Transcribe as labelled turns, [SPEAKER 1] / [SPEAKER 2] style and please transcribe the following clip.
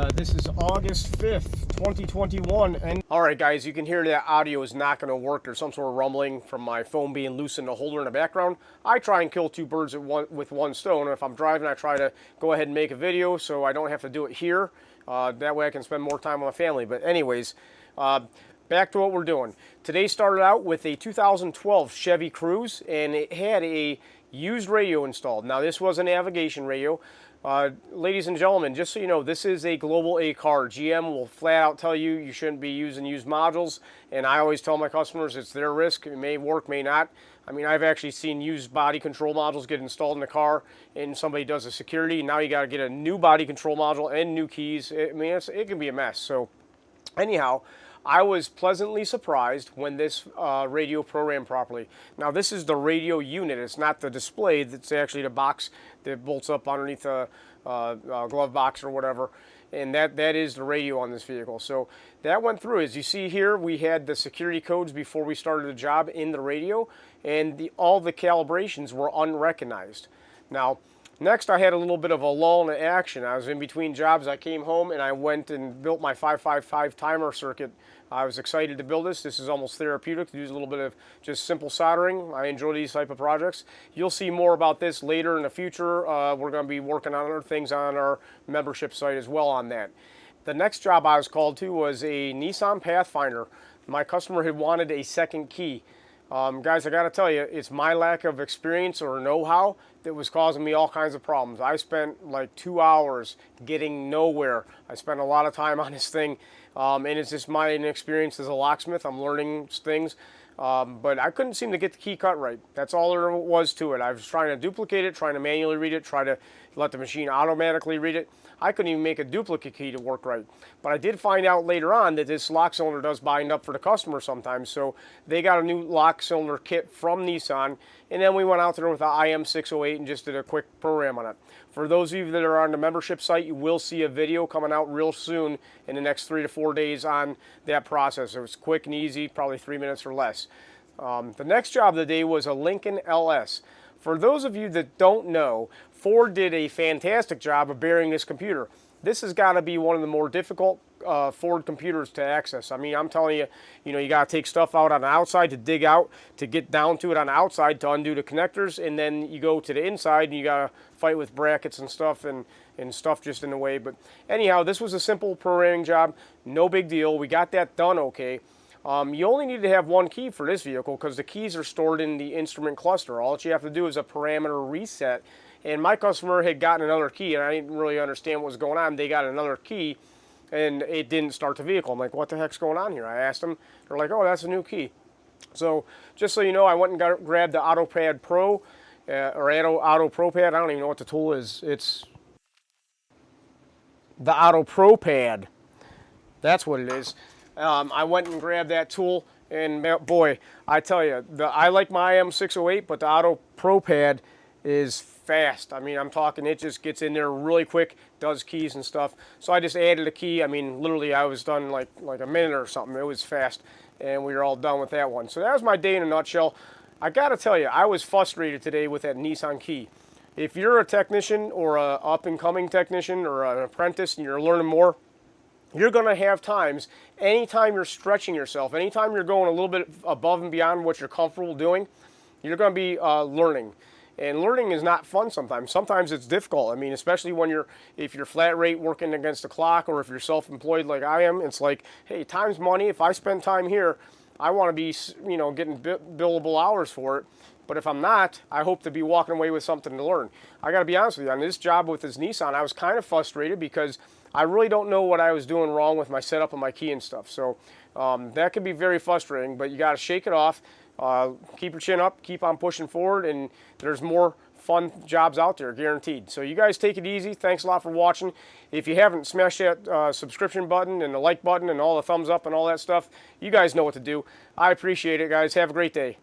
[SPEAKER 1] This is August 5th, 2021, and alright guys, you can hear that audio is not going to work. There's some sort of rumbling from my phone being loose in the holder in the background. I try and kill two birds with one stone. If I'm driving, I try to go ahead and make a video so I don't have to do it here. That way I can spend more time with my family. But anyways, back to what we're doing. Today started out with a 2012 Chevy Cruze, and it had a used radio installed. Now this was a navigation radio. Ladies and gentlemen, just so you know, this is a global A car. GM will flat out tell you you shouldn't be using used modules, and I always tell my customers it's their risk. It may work, may not. I mean, I've actually seen used body control modules get installed in the car, and somebody does a security. Now you got to get a new body control module and new keys. I mean, it can be a mess. So anyhow, I was pleasantly surprised when this radio programmed properly. Now this is the radio unit. It's not the display. It's actually the box that bolts up underneath a glove box or whatever. And that is the radio on this vehicle. So that went through. As you see here, we had the security codes before we started the job in the radio, and all the calibrations were unrecognized. Now, next, I had a little bit of a lull in action. I was in between jobs. I came home and I went and built my 555 timer circuit. I was excited to build this. This is almost therapeutic to use a little bit of just simple soldering. I enjoy these type of projects. You'll see more about this later in the future. We're going to be working on other things on our membership site as well on that. The next job I was called to was a Nissan Pathfinder. My customer had wanted a second key. Guys, I got to tell you, it's my lack of experience or know-how that was causing me all kinds of problems. I spent like 2 hours getting nowhere. I spent a lot of time on this thing, and it's just my inexperience as a locksmith. I'm learning things, but I couldn't seem to get the key cut right. That's all there was to it. I was trying to duplicate it, trying to manually read it, try to let the machine automatically read it. I couldn't even make a duplicate key to work right. But I did find out later on that this lock cylinder does bind up for the customer sometimes. So they got a new lock cylinder kit from Nissan. And then we went out there with the IM608 and just did a quick program on it. For those of you that are on the membership site, you will see a video coming out real soon in the next 3 to 4 days on that process. It was quick and easy, probably 3 minutes or less. The next job of the day was a Lincoln LS. For those of you that don't know, Ford did a fantastic job of burying this computer. This has got to be one of the more difficult Ford computers to access. I mean, I'm telling you, you got to take stuff out on the outside to dig out, to get down to it on the outside to undo the connectors, and then you go to the inside and you got to fight with brackets and stuff and stuff just in the way. But anyhow, this was a simple programming job, no big deal. We got that done okay. You only need to have one key for this vehicle because the keys are stored in the instrument cluster. All that you have to do is a parameter reset. And my customer had gotten another key, and I didn't really understand what was going on. They got another key, and it didn't start the vehicle. I'm like, what the heck's going on here? I asked them. They're like, oh, that's a new key. So just so you know, I went and grabbed the AutoPad Pro, or Auto Pro Pad. I don't even know what the tool is. It's the Auto Pro Pad. That's what it is. I went and grabbed that tool, and boy, I tell you, I like my IM608, but the Auto Pro Pad is fast. I mean, I'm talking, it just gets in there really quick, does keys and stuff. So I just added a key. I mean, literally, I was done like a minute or something. It was fast, and we were all done with that one. So that was my day in a nutshell. I got to tell you, I was frustrated today with that Nissan key. If you're a technician or a up-and-coming technician or an apprentice and you're learning more, you're going to have times, anytime you're stretching yourself, anytime you're going a little bit above and beyond what you're comfortable doing, you're going to be learning. And learning is not fun sometimes. Sometimes it's difficult. I mean, especially when if you're flat rate working against the clock, or if you're self-employed like I am, it's like, hey, time's money. If I spend time here, I want to be, getting billable hours for it. But if I'm not, I hope to be walking away with something to learn. I got to be honest with you, on this job with this Nissan, I was kind of frustrated because I really don't know what I was doing wrong with my setup and my key and stuff. So that can be very frustrating, but you got to shake it off. Keep your chin up, keep on pushing forward, and there's more fun jobs out there, guaranteed. So you guys take it easy. Thanks a lot for watching. If you haven't, smash that subscription button and the like button and all the thumbs up and all that stuff. You guys know what to do. I appreciate it, guys. Have a great day.